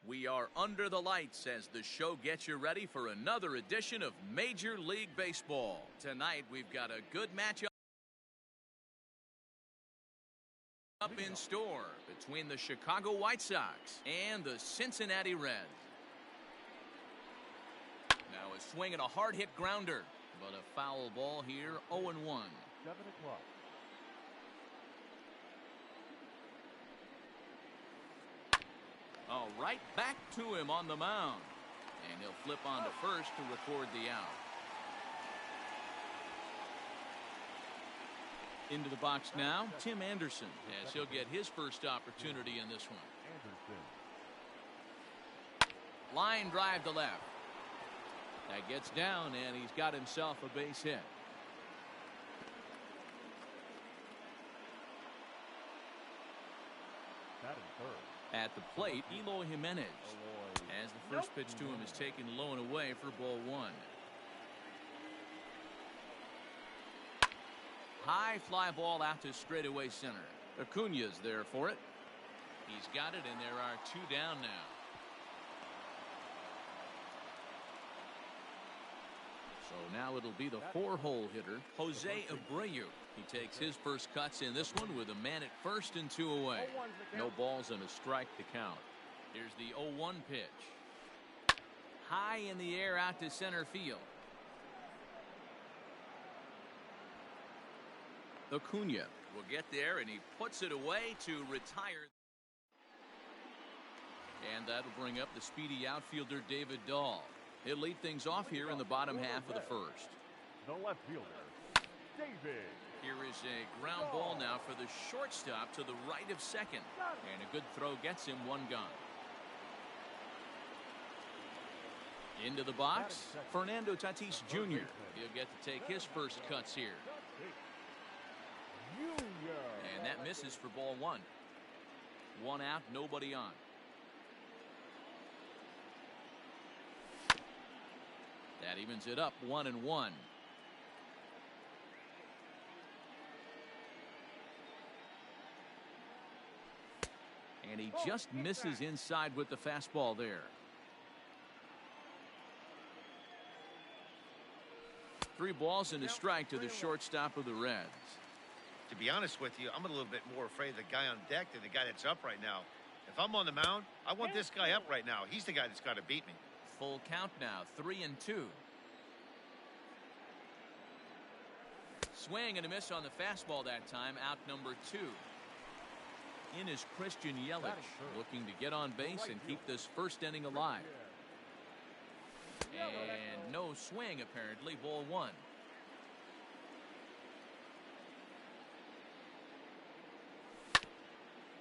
We are under the lights as the show gets you ready for another edition of Major League Baseball. Tonight we've got a good matchup up in store between the Chicago White Sox and the Cincinnati Reds. Now a swing and a hard hit grounder, but a foul ball here, 0-1. 7 o'clock. All right, back to him on the mound. And he'll flip on to first to record the out. Into the box now, Tim Anderson, as he'll get his first opportunity in this one. Line drive to left. That gets down, and he's got himself a base hit. At the plate, Eloy Jimenez, as the first pitch to him is taken low and away for ball one. High fly ball out to straightaway center. Acuna's there for it. He's got it, and there are two down now. So now it'll be the four-hole hitter, Jose Abreu. He takes his first cuts in this one with a man at first and 2 away. No balls and a strike to count. Here's the 0-1 pitch. High in the air out to center field. Acuna will get there, and he puts it away to retire. And that'll bring up the speedy outfielder David Dahl. He'll lead things off here in the bottom half of the first. The left fielder, David. Here is a ground ball now for the shortstop to the right of second. And a good throw gets him one gone. Into the box, Fernando Tatis Jr. He'll get to take his first cuts here. And that misses for ball one. One out, nobody on. That evens it up, 1-1. And he just misses inside with the fastball there. 3 balls and a strike to the shortstop of the Reds. To be honest with you, I'm a little bit more afraid of the guy on deck than the guy that's up right now. If I'm on the mound, I want this guy up right now. He's the guy that's got to beat me. Full count now, 3-2. Swing and a miss on the fastball that time, out number 2. In is Christian Yelich, looking to get on base and keep this first inning alive. And no swing, apparently, ball one.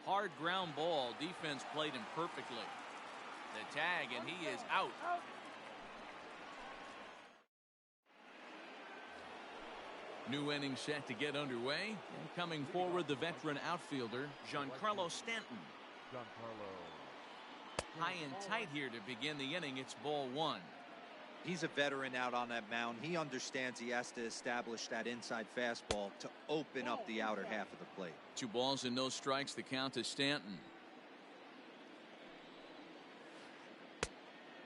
Hard ground ball, defense played him perfectly. The tag, and he is out. New inning set to get underway. And coming forward, the veteran outfielder, Giancarlo Stanton. High and tight here to begin the inning. It's ball one. He's a veteran out on that mound. He understands he has to establish that inside fastball to open up the outer half of the plate. 2 balls and no strikes, the count to Stanton.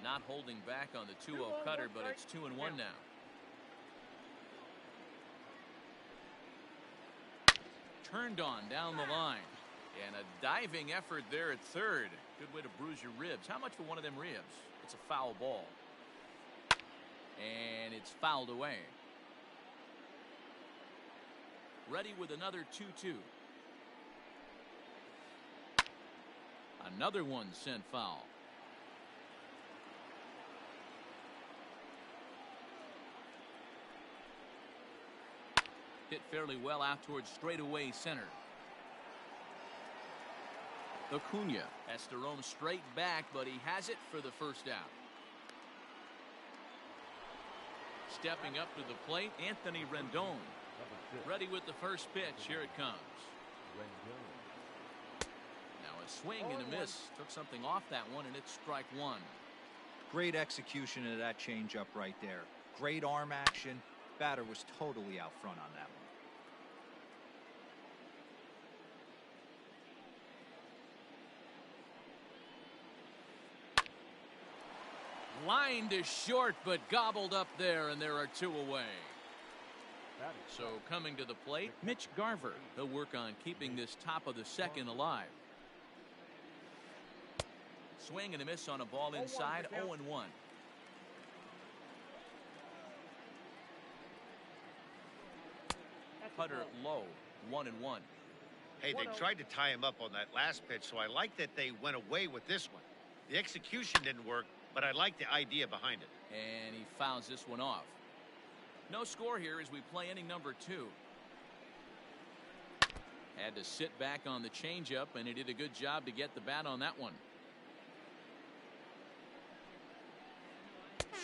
Not holding back on the 2-0 cutter, but it's 2-1 now. Turned on down the line. And a diving effort there at third. Good way to bruise your ribs. How much for one of them ribs? It's a foul ball. And it's fouled away. Ready with another 2-2. Another one sent foul. Hit fairly well out towards straightaway center. Acuna has to roam straight back, but he has it for the first out. Stepping up to the plate, Anthony Rendon. Ready with the first pitch. Here it comes. Now a swing and a miss. Took something off that one, and it's strike one. Great execution of that changeup right there. Great arm action. Batter was totally out front on that one. Line to short, but gobbled up there, and there are 2 away. So coming to the plate, Mitch Garver. He'll work on keeping this top of the second alive. Swing and a miss on a ball inside, 0-1. Putter low, 1-1. Hey, they tried to tie him up on that last pitch, so I like that they went away with this one. The execution didn't work, but I like the idea behind it. And he fouls this one off. No score here as we play inning number 2. Had to sit back on the changeup, and he did a good job to get the bat on that one.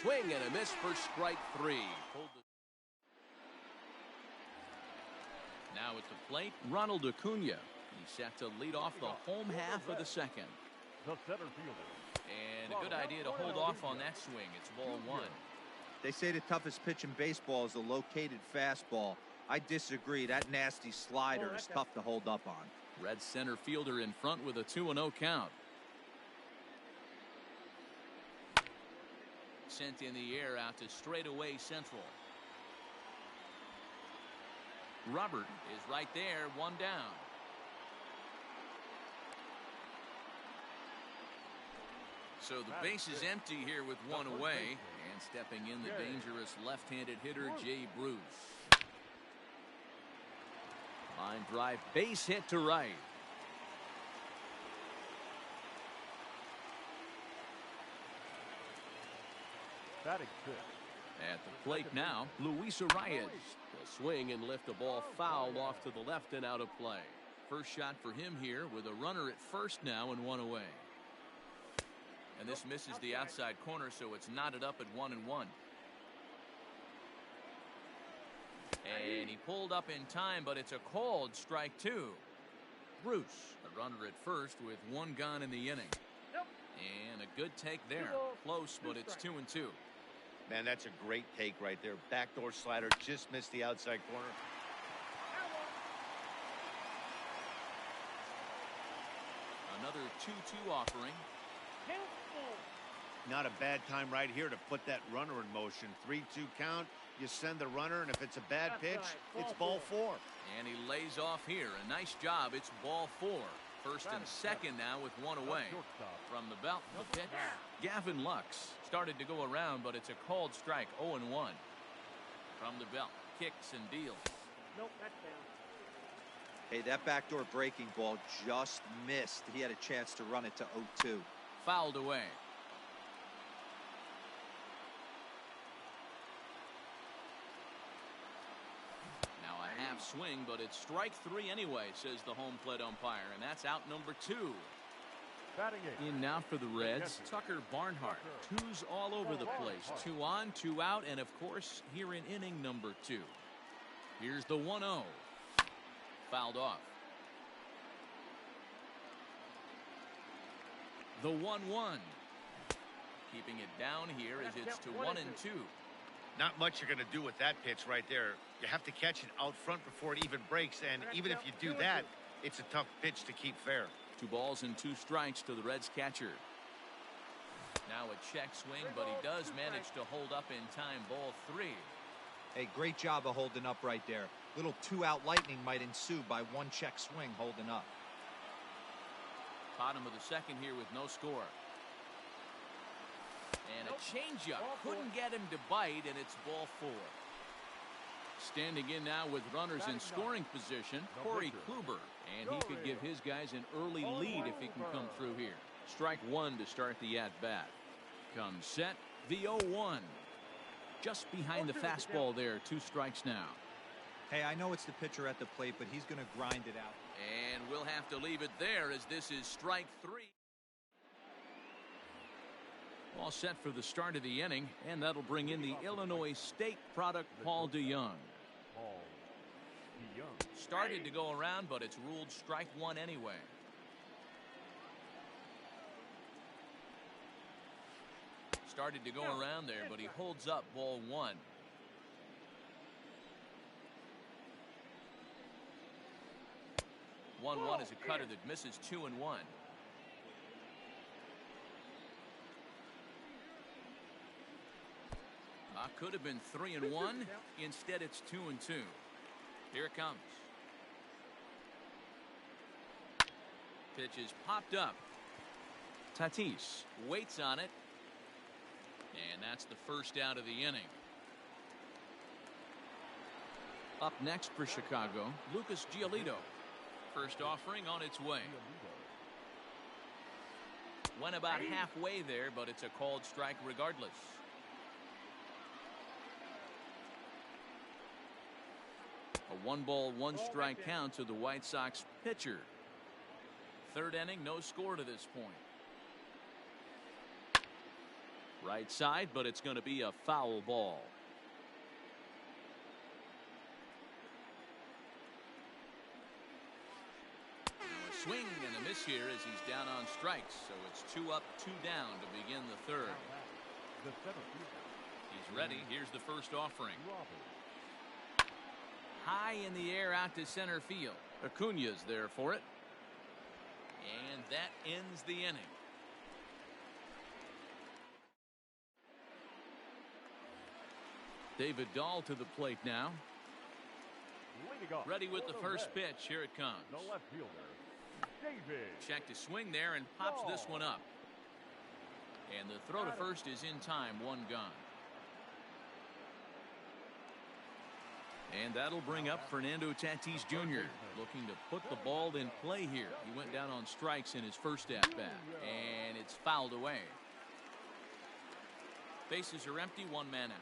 Swing and a miss for strike 3. Now at the plate, Ronald Acuna. He's set to lead off the home half of the second. The center fielder. And a good idea to hold off on that swing. It's ball 1. They say the toughest pitch in baseball is a located fastball. I disagree. That nasty slider is tough to hold up on. Red center fielder in front with a 2-0 count. Sent in the air out to straightaway central. Robert is right there, 1 down. So the base is empty here with 1 away. And stepping in, the dangerous left-handed hitter, Jay Bruce. Line drive, base hit to right. Batting 6. At the plate now, Luis Arias. A swing and lift a ball foul off to the left and out of play. First shot for him here with a runner at first now and 1 away. And this misses the outside corner, so it's knotted up at 1-1. And he pulled up in time, but it's a called strike 2. Bruce, a runner at first with 1 gone in the inning. And a good take there. Close, but it's 2-2. Man, that's a great take right there. Backdoor slider just missed the outside corner. Another 2-2 offering. Not a bad time right here to put that runner in motion. 3-2 count. You send the runner, and if it's a bad pitch, it's ball 4. And he lays off here. A nice job. It's ball 4. First and second now with 1 away. From the belt, the pitch. Gavin Lux started to go around, but it's a called strike, 0-1. From the belt, kicks and deals. Nope, that's down. Hey, that backdoor breaking ball just missed. He had a chance to run it to 0-2. Fouled away. Now a half swing, but it's strike 3 anyway, says the home plate umpire, and that's out number 2. In now for the Reds, Tucker Barnhart. 2s all over the place. 2 on, 2 out, and of course, here in inning number 2. Here's the 1-0. Fouled off. The 1-1. Keeping it down here as it's to 1-2. Not much you're going to do with that pitch right there. You have to catch it out front before it even breaks, and even if you do that, it's a tough pitch to keep fair. 2 balls and 2 strikes to the Reds catcher. Now a check swing, but he does manage to hold up in time. Ball 3. Hey, great job of holding up right there. Little 2-out lightning might ensue by 1 check swing holding up. Bottom of the second here with no score. And a changeup. Couldn't get him to bite, and it's ball 4. Standing in now with runners in scoring position, Corey Kluber. And he could give his guys an early lead if he can come through here. Strike 1 to start the at-bat. Comes set, the 0-1. Just behind the fastball there, 2 strikes now. Hey, I know it's the pitcher at the plate, but he's going to grind it out. And we'll have to leave it there as this is strike 3. All set for the start of the inning, and that'll bring in the Illinois State product, Paul DeYoung. Started to go around, but it's ruled strike 1 anyway. Started to go around there, but he holds up ball 1. One is a cutter that misses 2-1. could have been 3-1. Instead, it's 2-2. Here it comes. Pitch is popped up. Tatis waits on it. And that's the first out of the inning. Up next for Chicago, Lucas Giolito. First offering on its way. Went about halfway there, but it's a called strike regardless. A 1-ball, 1-strike count to the White Sox pitcher. Third inning, no score to this point. Right side, but it's going to be a foul ball. A swing and a miss here as he's down on strikes, so it's 2 up, 2 down to begin the third. He's ready. Here's the first offering. High in the air out to center field. Acuna's there for it. And that ends the inning. David Dahl to the plate now. Ready with the first pitch. Here it comes. The left fielder, David. Check to swing there and pops this one up. And the throw to first is in time. 1 gone. And that'll bring up Fernando Tatis Jr. looking to put the ball in play here. He went down on strikes in his first at-bat. And it's fouled away. Bases are empty. 1 man out.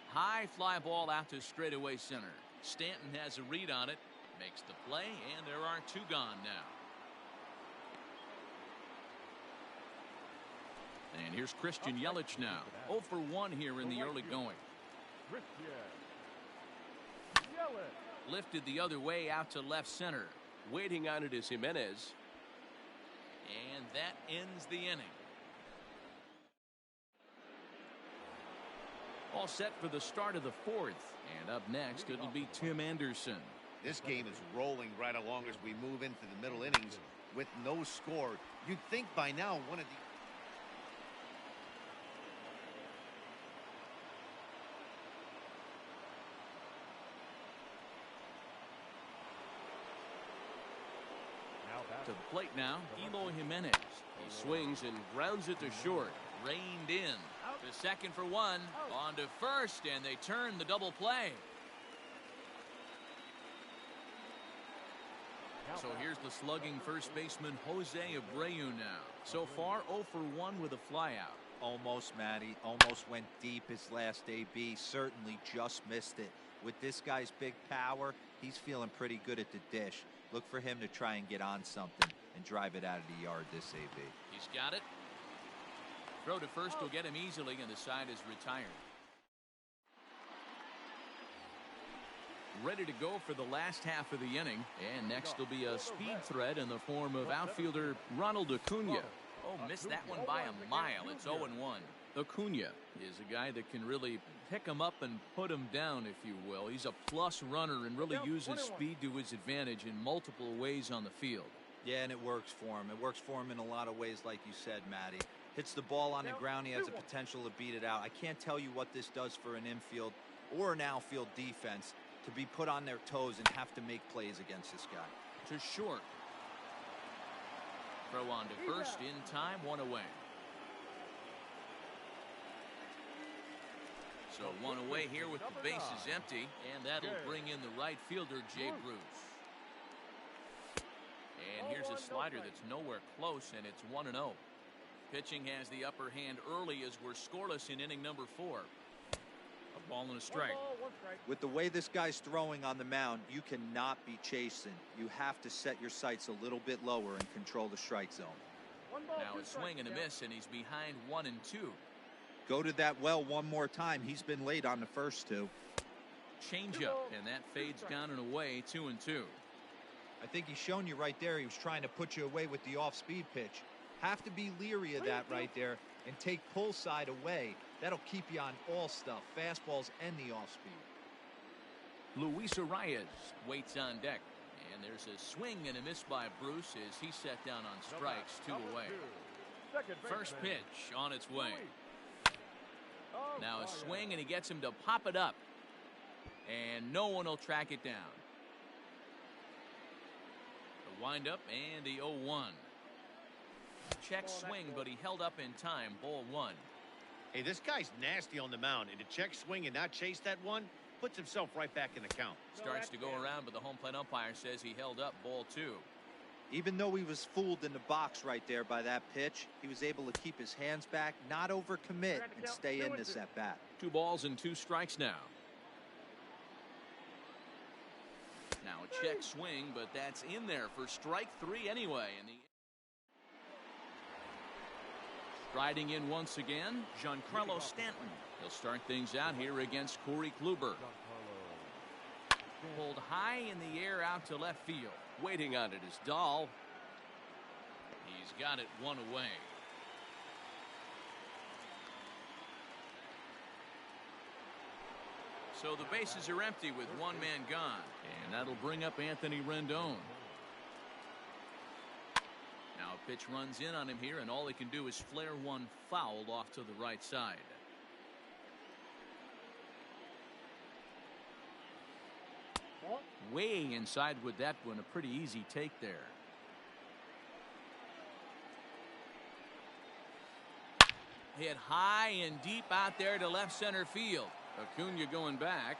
High fly ball out to straightaway center. Stanton has a read on it. Makes the play. And there are 2 gone now. And here's Christian Yelich now. 0 for 1 here in the early going. Lifted the other way out to left center. Waiting on it is Jimenez. And that ends the inning. All set for the start of the 4th. And up next, it'll be Tim Anderson. This game is rolling right along as we move into the middle innings with no score. You'd think by now one of the... To the plate now, Eloy Jimenez. He swings and grounds it to short. Reined in. To second for 1. On to first, and they turn the double play. So here's the slugging first baseman Jose Abreu now. So far 0 for 1 with a flyout. Almost, Matty. Almost went deep his last AB. Certainly just missed it. With this guy's big power, he's feeling pretty good at the dish. Look for him to try and get on something and drive it out of the yard this AB. He's got it. Throw to first will get him easily, and the side is retired. Ready to go for the last half of the inning. And next will be a speed threat in the form of outfielder Ronald Acuna. Oh, missed that one by a mile. It's 0-1. Acuna is a guy that can really pick him up and put him down, if you will. He's a plus runner and really uses speed to his advantage in multiple ways on the field. Yeah, and it works for him. It works for him in a lot of ways, like you said, Matty. Hits the ball on the ground. He has the potential to beat it out. I can't tell you what this does for an infield or an outfield defense to be put on their toes and have to make plays against this guy. To short. Throw on to first in time. 1 away. So 1 away here with the bases empty, and that'll bring in the right fielder, Jay Bruce. And here's a slider that's nowhere close, and it's 1-0. Pitching has the upper hand early as we're scoreless in inning number 4. A ball and a strike. With the way this guy's throwing on the mound, you cannot be chasing. You have to set your sights a little bit lower and control the strike zone. Now a swing and a miss, and he's behind 1 and 2. Go to that well one more time. He's been late on the first 2. Changeup, and that fades down and away. 2 and 2. I think he's shown you right there. He was trying to put you away with the off-speed pitch. Have to be leery of that right there and take pull side away. That'll keep you on all stuff, fastballs and the off-speed. Luis Arias waits on deck. And there's a swing and a miss by Bruce as he set down on strikes. 2 away. First pitch on its way. Now a swing, and he gets him to pop it up. And no one will track it down. The windup and the 0-1. Check swing, but he held up in time. Ball 1. Hey, this guy's nasty on the mound, and to check swing and not chase that one puts himself right back in the count. Starts to go around, but the home plate umpire says he held up. Ball 2. Even though he was fooled in the box right there by that pitch, he was able to keep his hands back, not overcommit, and stay in this at bat. 2 balls and 2 strikes now. Now a check swing, but that's in there for strike 3 anyway. And striding in once again, Giancarlo Stanton. He'll start things out here against Corey Kluber. Pulled high in the air out to left field. Waiting on it is Dahl. He's got it 1 away. So the bases are empty with 1 man gone. And that'll bring up Anthony Rendon. Now a pitch runs in on him here, and all he can do is flare one foul off to the right side. Way inside with that one. A pretty easy take there. Hit high and deep out there to left center field. Acuna going back,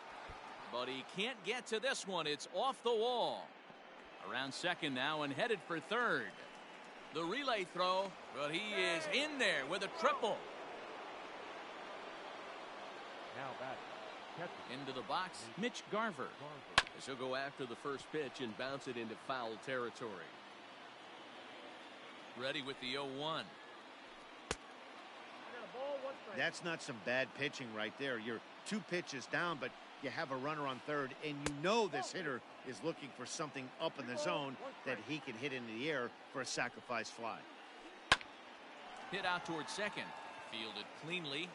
but he can't get to this one. It's off the wall. Around second now and headed for third. The relay throw, but he is in there with a triple. Now back. Into the box, Mitch Garver. As he'll go after the first pitch and bounce it into foul territory. Ready with the 0-1. That's not some bad pitching right there. You're 2 pitches down, but you have a runner on third, and you know this hitter is looking for something up in the zone that he can hit into the air for a sacrifice fly. Hit out towards second. Fielded cleanly.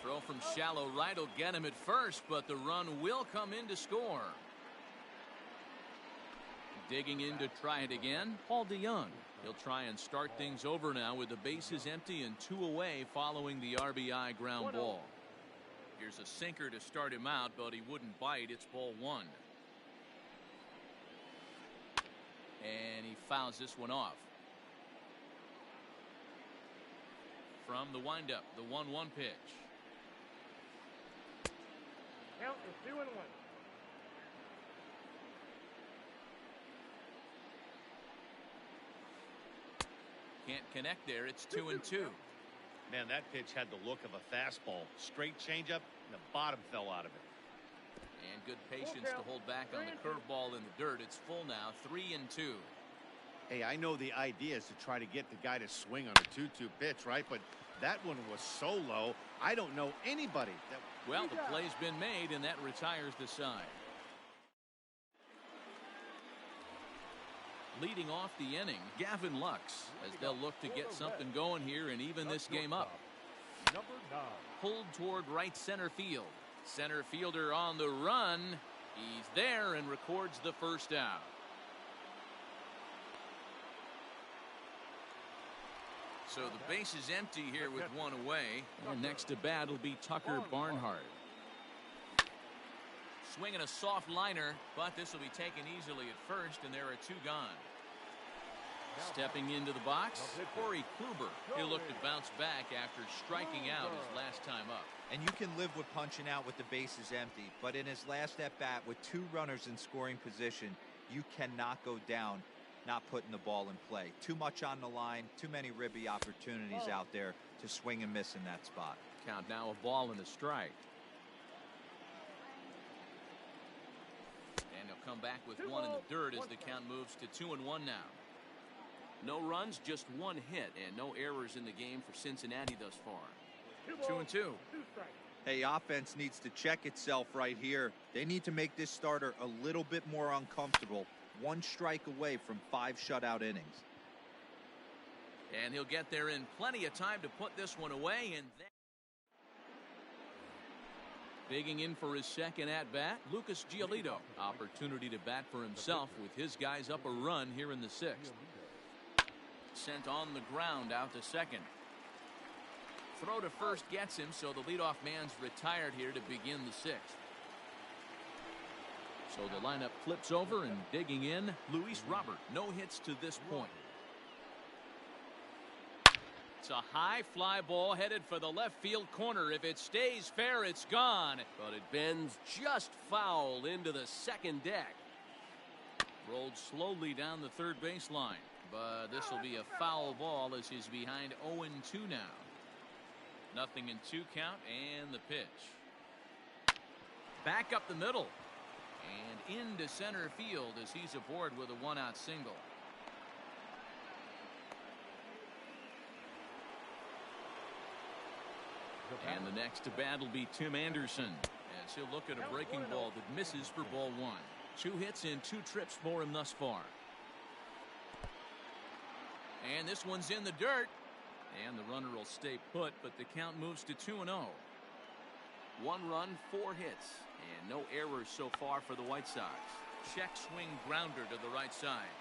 Throw from shallow right will get him at first, but the run will come in to score. Digging in to try it again, Paul DeYoung. He'll try and start things over now with the bases empty and 2 away following the RBI ground ball. Here's a sinker to start him out, but he wouldn't bite. It's ball 1. And he fouls this one off. From the windup, the 1-1 pitch. Count is 2-1. Can't connect there. It's 2-2. Man, that pitch had the look of a fastball. Straight changeup, and the bottom fell out of it. And good patience to hold back on the curveball in the dirt. It's full now, 3-2. Hey, I know the idea is to try to get the guy to swing on a 2-2 pitch, right? But that one was so low, I don't know anybody that... Well, the play's been made, and that retires the side. Leading off the inning, Gavin Lux, as they'll look to get something going here and even this game up. Number 9. Pulled toward right center field. Center fielder on the run. He's there and records the first out. So the base is empty here with 1 away. And next to bat will be Tucker Barnhart. Swinging a soft liner, but this will be taken easily at first, and there are 2 gone. Stepping into the box, Corey Kluber. He'll look to bounce back after striking out his last time up. And you can live with punching out with the bases empty, but in his last at-bat with 2 runners in scoring position, you cannot go down not putting the ball in play. Too much on the line, too many ribby opportunities out there to swing and miss in that spot. Count now a ball and a strike. And he'll come back with 1 in the dirt as the count moves to 2-1 now. No runs, just 1 hit, and no errors in the game for Cincinnati thus far. 2-2. Hey, offense needs to check itself right here. They need to make this starter a little bit more uncomfortable. 1 strike away from 5 shutout innings. And he'll get there in plenty of time to put this one away, and then digging in for his second at-bat, Lucas Giolito. Opportunity to bat for himself with his guys up a run here in the 6th. sent on the ground out to second. Throw to first gets him, so the leadoff man's retired here to begin the sixth. So the lineup flips over, and digging in, Luis Robert. No hits to this point. It's a high fly ball headed for the left field corner. If it stays fair, it's gone. But it bends just foul into the second deck. Rolled slowly down the third baseline. But this will be a foul ball as he's behind 0-2 now. 0-2 count, and the pitch. Back up the middle. And into center field as he's aboard with a one-out single. And the next to bat will be Tim Anderson as he'll look at a breaking ball that misses for ball one. 2 hits in 2 trips for him thus far. And this one's in the dirt. And the runner will stay put, but the count moves to 2-0. 1 run, 4 hits, and no errors so far for the White Sox. Check swing grounder to the right side.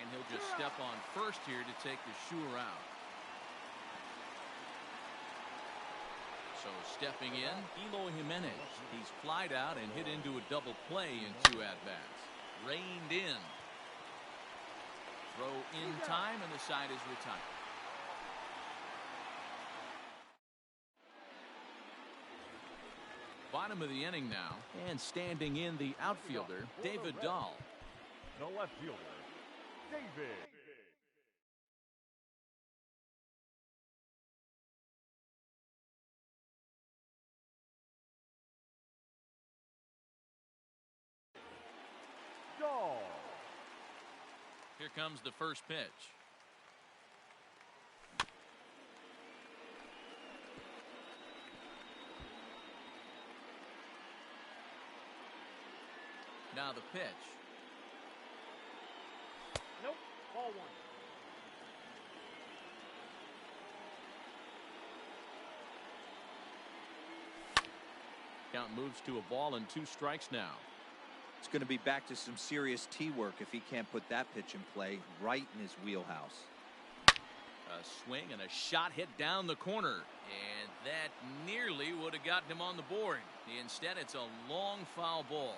And he'll just step on first here to take the sure out. So stepping in, Eloy Jimenez. He's flied out and hit into a double play in 2 at-bats. Reined in. Throw in time, and the side is retired. Bottom of the inning now, and standing in the outfielder, David Dahl. The left fielder, David. Dahl. Here comes the first pitch. Now the pitch. Nope. Ball 1. Count moves to a ball and 2 strikes now. It's going to be back to some serious tee work if he can't put that pitch in play right in his wheelhouse. A swing and a shot hit down the corner. And that nearly would have gotten him on the board. Instead, it's a long foul ball.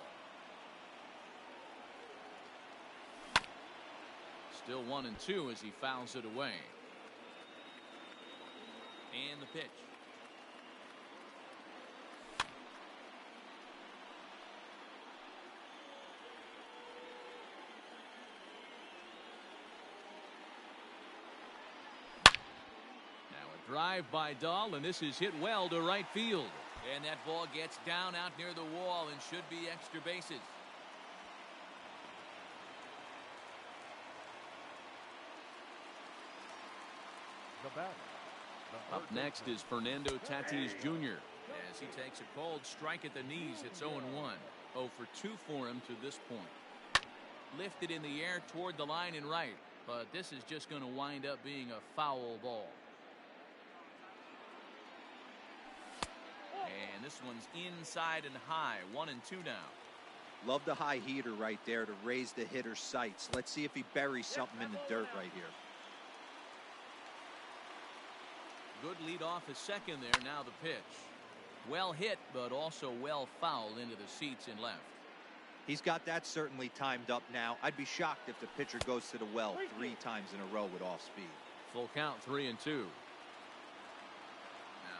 Still 1-2 as he fouls it away. And the pitch. Now a drive by Dahl, and this is hit well to right field. And that ball gets down out near the wall and should be extra bases. Up next is Fernando Tatis Jr. as he takes a cold strike at the knees. It's 0-1. 0 for 2 for him to this point. Lifted in the air toward the line and right, but this is just going to wind up being a foul ball. And this one's inside and high. 1-2 now. Love the high heater right there to raise the hitter's sights. Let's see if he buries something in the dirt right here. Good lead off his second there. Now the pitch. Well hit, but also well fouled into the seats in left. He's got that certainly timed up now. I'd be shocked if the pitcher goes to the well 3 times in a row with off speed. Full count, 3-2. Now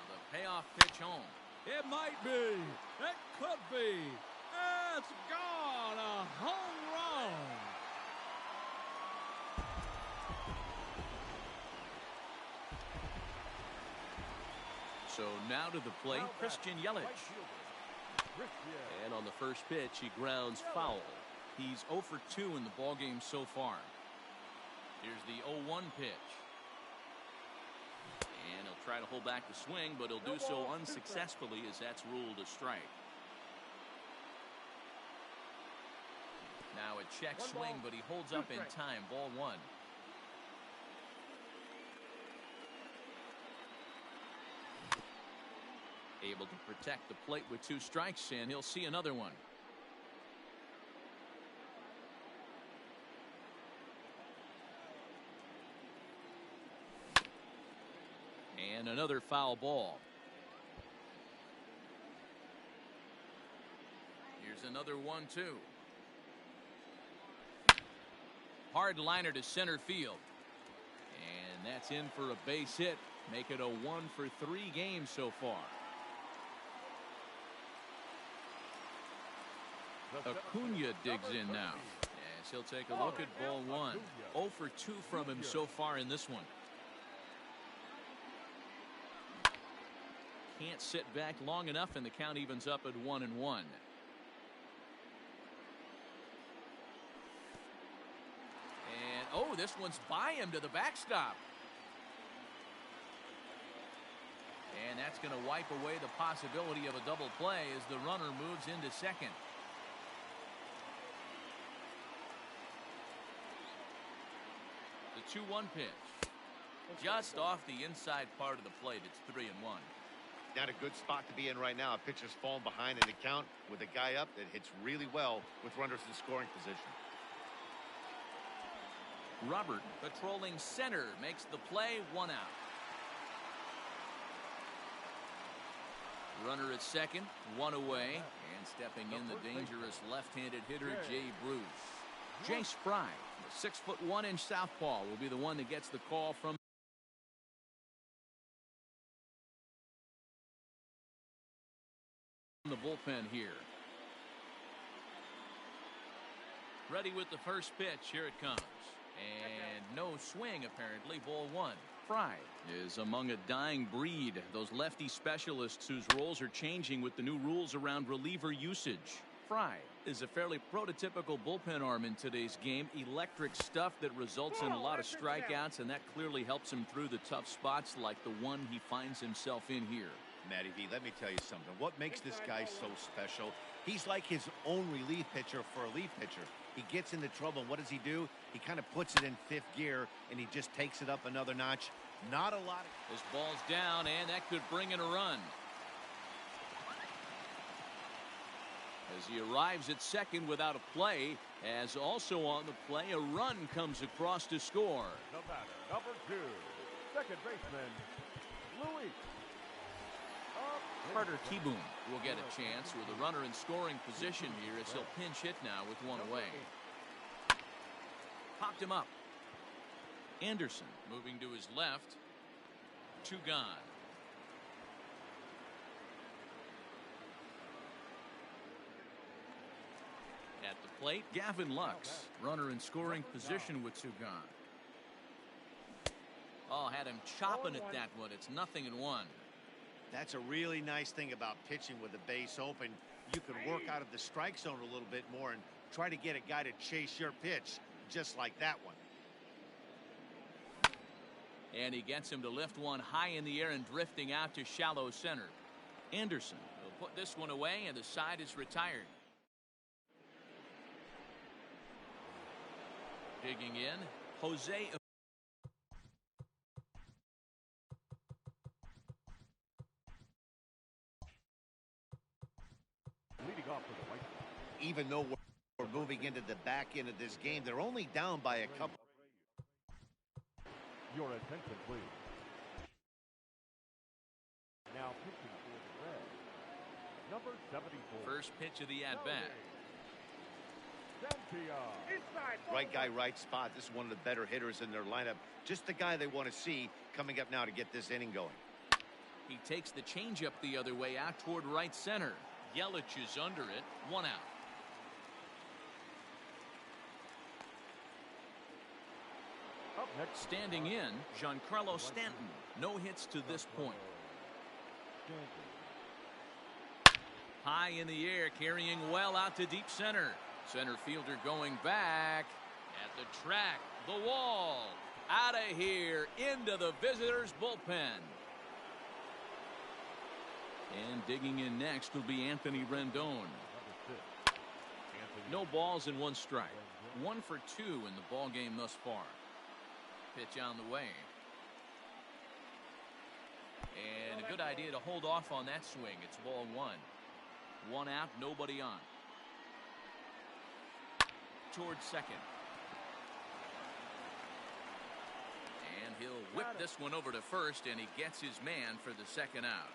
the payoff pitch home. It might be. It could be. It's gone. A home run. So now to the plate, Christian Yelich. And on the first pitch, he grounds foul. He's 0 for 2 in the ballgame so far. Here's the 0-1 pitch. And he'll try to hold back the swing, but he'll do so unsuccessfully as that's ruled a strike. Now a check swing, but he holds up in time. Ball 1. Able to protect the plate with 2 strikes, and he'll see another one. And another foul ball. Here's another 1-2. Hard liner to center field. And that's in for a base hit. Make it a 1-for-3 game so far. Acuna digs in now. Yes, he'll take a look at ball one. 0 for 2 from him so far in this one. Can't sit back long enough, and the count evens up at 1-1. And oh, this one's by him to the backstop. And that's going to wipe away the possibility of a double play as the runner moves into second. The 2-1 pitch. Just off the inside part of the plate. It's 3-1. Not a good spot to be in right now. A pitcher's falling behind in the count with a guy up that hits really well with runners in scoring position. Robert patrolling center makes the play. 1 out. Runner at second, 1 away, and stepping in the dangerous left-handed hitter Jay Bruce. Jay Spry, the 6'1" southpaw, will be the one that gets the call from the bullpen here. Ready with the first pitch. Here it comes. And no swing, apparently. Ball 1. Fry is among a dying breed. Those lefty specialists whose roles are changing with the new rules around reliever usage. Fry is a fairly prototypical bullpen arm in today's game. Electric stuff that results in a lot of strikeouts, and that clearly helps him through the tough spots like the one he finds himself in here. Matty V, let me tell you something. What makes this guy so special? He's like his own relief pitcher for a relief pitcher. He gets into trouble, and what does he do? He kind of puts it in 5th gear, and he just takes it up another notch. Not a lot. This ball's down, and that could bring in a run. As he arrives at second without a play, as also on the play, a run comes across to score. The batter, number 2, second baseman, Louis. Carter Kieboom will get a chance with a runner in scoring position here as he'll pinch hit now with 1 away. Popped him up. Anderson moving to his left. 2 gone. At the plate, Gavin Lux, runner in scoring position with 2 gone. Oh, had him chopping at that one. It's 0-1. That's a really nice thing about pitching with the base open. You can work out of the strike zone a little bit more and try to get a guy to chase your pitch, just like that one. And he gets him to lift one high in the air and drifting out to shallow center. Anderson will put this one away, and the side is retired. Digging in, Jose. Even though we're moving into the back end of this game, they're only down by a couple. Your attention, please. Now pitching for the Reds, number 74. First pitch of the at-bat. Right guy, right spot. This is one of the better hitters in their lineup. Just the guy they want to see coming up now to get this inning going. He takes the changeup the other way out toward right center. Yelich is under it. 1 out. Up next, standing in, Giancarlo Stanton. No hits to this point. High in the air, carrying well out to deep center. Center fielder going back at the track. The wall. Out of here into the visitors' bullpen. And digging in next will be Anthony Rendon. No balls and 1 strike. 1 for 2 in the ball game thus far. Pitch on the way. And a good idea to hold off on that swing. It's ball 1. 1 out, nobody on. Towards second. And he'll whip this one over to first, and he gets his man for the second out.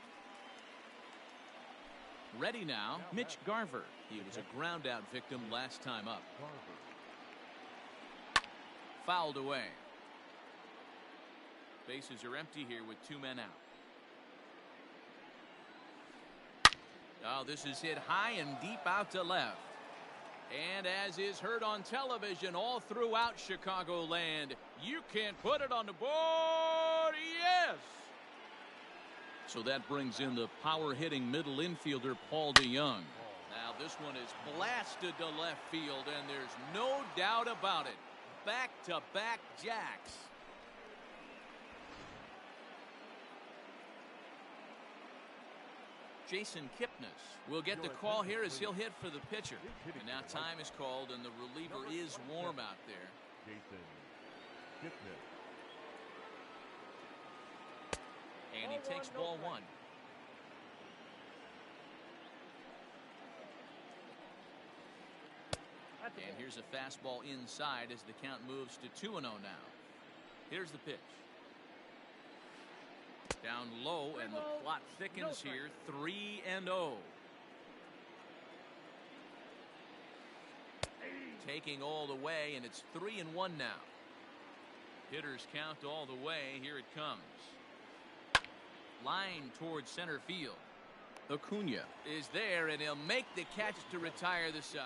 Ready now, Mitch Garver. He was a ground out victim last time up. Fouled away. Bases are empty here with 2 men out. Oh, this is hit high and deep out to left. And as is heard on television all throughout Chicagoland, you can't put it on the board. Yes! So that brings in the power-hitting middle infielder, Paul DeYoung. Now this one is blasted to left field, and there's no doubt about it. Back-to-back jacks. Jason Kipnis will get the call here as he'll hit for the pitcher. And now time is called, and the reliever is warm out there. Jason Kipnis. And he takes ball 1. And here's a fastball inside as the count moves to 2-0 now. Here's the pitch. Down low, and the plot thickens here. 3-0. Taking all the way, and it's 3-1 now. Hitters count all the way. Here it comes. Line towards center field. Acuna is there, and he'll make the catch to retire the side.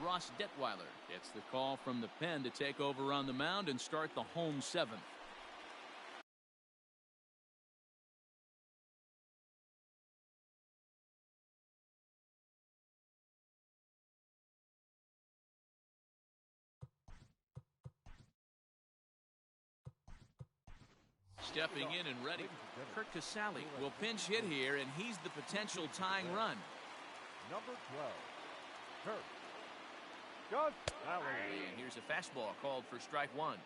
Ross Detweiler gets the call from the pen to take over on the mound and start the home 7th. Stepping in and ready, Kurt Casale will pinch hit here, and he's the potential tying run. Number 12, Kurt Casale. And here's a fastball called for strike 1.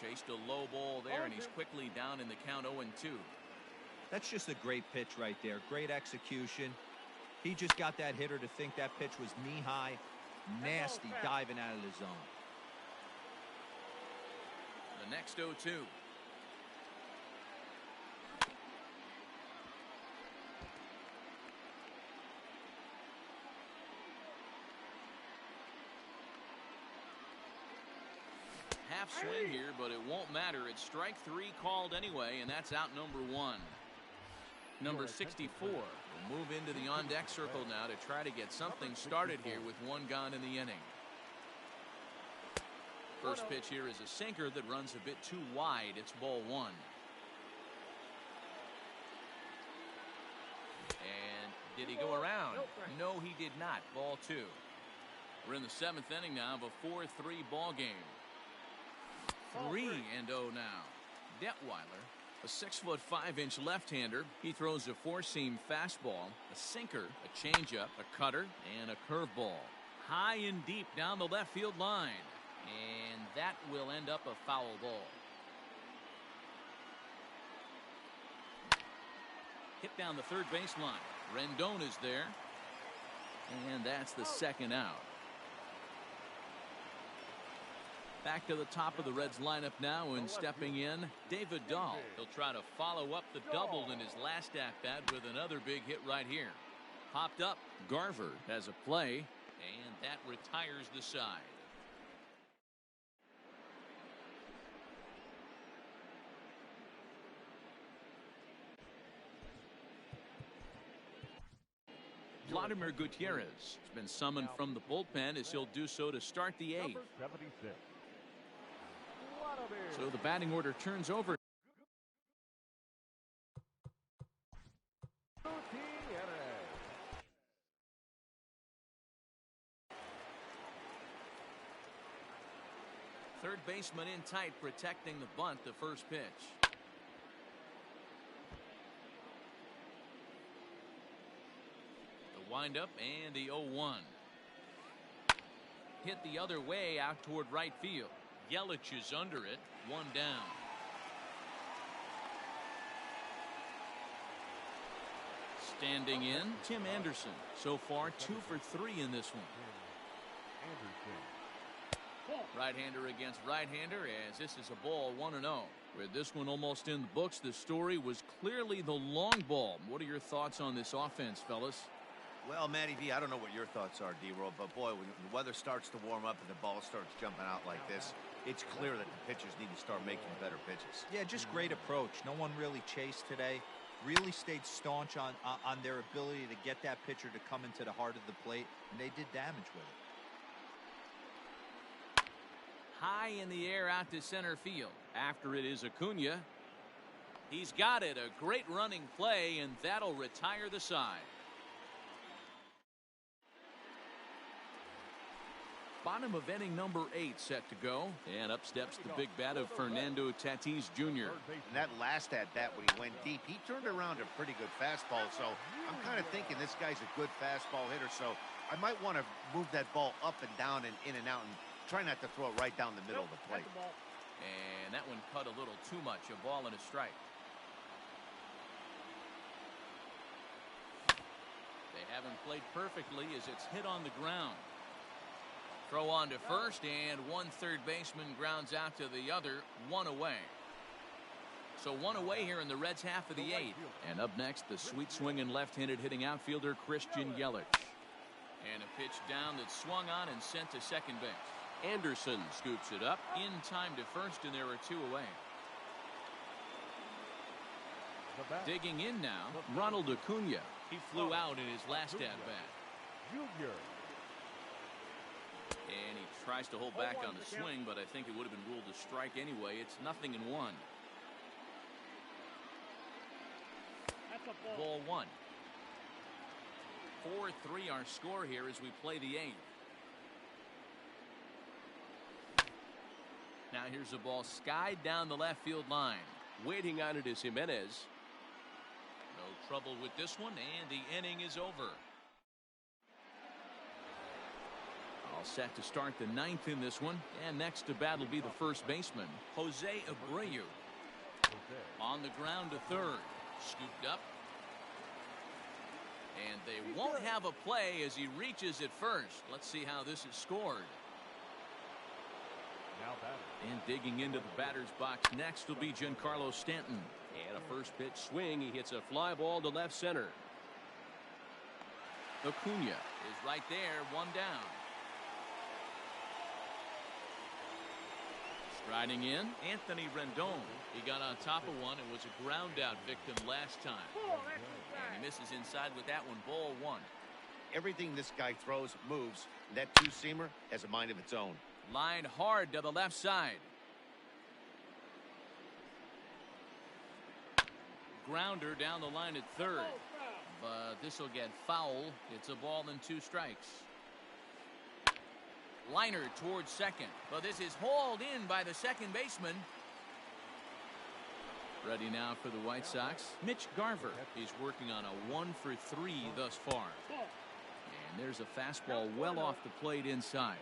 Chased a low ball there, and he's quickly down in the count 0-2. That's just a great pitch right there. Great execution. He just got that hitter to think that pitch was knee-high. Nasty diving out of the zone. The next 0-2. Half swing here, but it won't matter. It's strike 3 called anyway, and that's out number 1. Number 64 will move into the on-deck circle now to try to get something started here with 1 gone in the inning. First pitch here is a sinker that runs a bit too wide. It's ball 1. And did he go around? No, he did not. Ball 2. We're in the 7th inning now of a 4-3 ball game. 3-0 now. Detweiler, a 6'5" left-hander. He throws a 4-seam fastball, a sinker, a changeup, a cutter, and a curveball. High and deep down the left field line. And that will end up a foul ball. Hit down the third baseline. Rendon is there. And that's the second out. Back to the top of the Reds lineup now, and stepping in, David Dahl. He'll try to follow up the double in his last at-bat with another big hit right here. Popped up. Garver has a play, and that retires the side. Vladimir Gutierrez has been summoned from the bullpen as he'll do so to start the 8th. So the batting order turns over. Third baseman in tight, protecting the bunt, the first pitch. The windup and the 0-1. Hit the other way out toward right field. Yelich is under it. 1 down. Standing in, Tim Anderson. So far, 2 for 3 in this one. Right-hander against right-hander, as this is a ball 1-0. With this one almost in the books, the story was clearly the long ball. What are your thoughts on this offense, fellas? Well, Matty V, I don't know what your thoughts are, D-Roll, but boy, when the weather starts to warm up and the ball starts jumping out like this, it's clear that the pitchers need to start making better pitches. Yeah, just great approach. No one really chased today. Really stayed staunch on their ability to get that pitcher to come into the heart of the plate, and they did damage with it. High in the air out to center field. After it is Acuna. He's got it. A great running play, and that'll retire the side. Bottom of inning number 8 set to go. And up steps the big bat of Fernando Tatis Jr. And that last at-bat when he went deep, he turned around a pretty good fastball. So I'm kind of thinking this guy's a good fastball hitter. So I might want to move that ball up and down and in and out and try not to throw it right down the middle of the plate. And that one cut a little too much. A ball and a strike. They haven't played perfectly as it's hit on the ground. Throw on to first, and one third baseman grounds out to the other, 1 away. So 1 away here in the Reds' half of the 8th. And up next, the sweet swinging left-handed hitting outfielder Christian Yelich. And a pitch down that swung on and sent to second base. Anderson scoops it up in time to first, and there are 2 away. Digging in now, Ronald Acuna. He flew out in his last at-bat. And he tries to hold back on the swing, but I think it would have been ruled a strike anyway. It's 0-1. Ball 1. 4-3 our score here as we play the 8th. Now here's a ball skied down the left field line. Waiting on it is Jimenez. No trouble with this one, and the inning is over. All set to start the 9th in this one, and next to bat will be the first baseman, Jose Abreu. On the ground to third, scooped up. And they won't have a play as he reaches at first. Let's see how this is scored. And digging into the batter's box next will be Giancarlo Stanton. And a first pitch swing. He hits a fly ball to left center. Acuna is right there, 1 down. Striding in, Anthony Rendon. He got on top of one and was a ground out victim last time. And he misses inside with that one, ball 1. Everything this guy throws moves. That two-seamer has a mind of its own. Line hard to the left side. Grounder down the line at third. But this will get foul. It's a ball and 2 strikes. Liner towards second. But this is hauled in by the second baseman. Ready now for the White Sox, Mitch Garver. He's working on a 1 for 3 thus far. And there's a fastball well off the plate inside.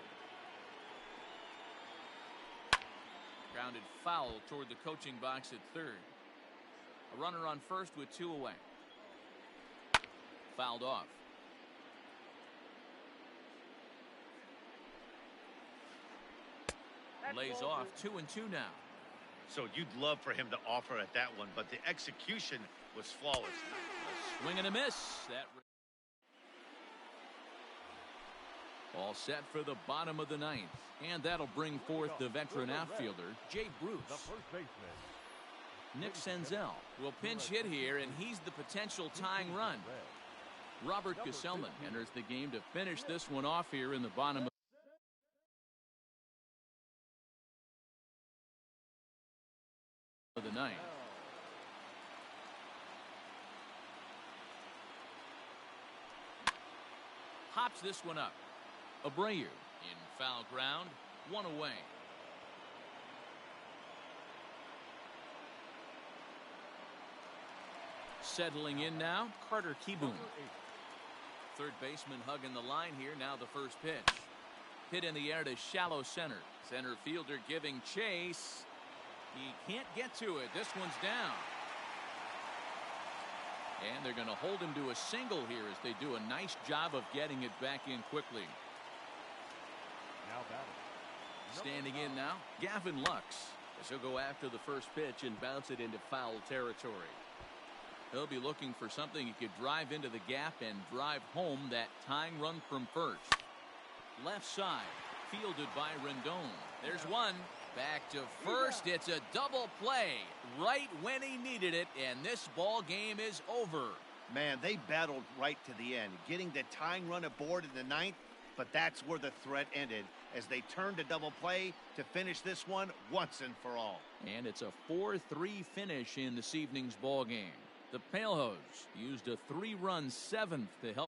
Grounded foul toward the coaching box at third. A runner on first with 2 away. Fouled off. Lays off 2-2 now. So you'd love for him to offer at that one, but the execution was flawless. A swing and a miss. That all set for the bottom of the 9th. And that'll bring forth the veteran outfielder, Jay Bruce. Nick Senzel will pinch hit here, and he's the potential tying run. Robert Gesellman enters the game to finish this one off here in the bottom of the 9th. Hops this one up. Abreu in foul ground, 1 away. Settling in now, Carter Kieboom. Third baseman hugging the line here. Now the first pitch. Hit in the air to shallow center. Center fielder giving chase. He can't get to it. This one's down. And they're going to hold him to a single here as they do a nice job of getting it back in quickly. Now batting. Standing in now, Gavin Lux, as he'll go after the first pitch and bounce it into foul territory. He'll be looking for something he could drive into the gap and drive home that tying run from first. Left side, fielded by Rendon. There's one. Back to first. It's a double play right when he needed it, and this ball game is over. Man, they battled right to the end, getting the tying run aboard in the ninth, but that's where the threat ended as they turned to double play to finish this one once and for all. And it's a 4-3 finish in this evening's ball game. The Palehose used a 3-run seventh to help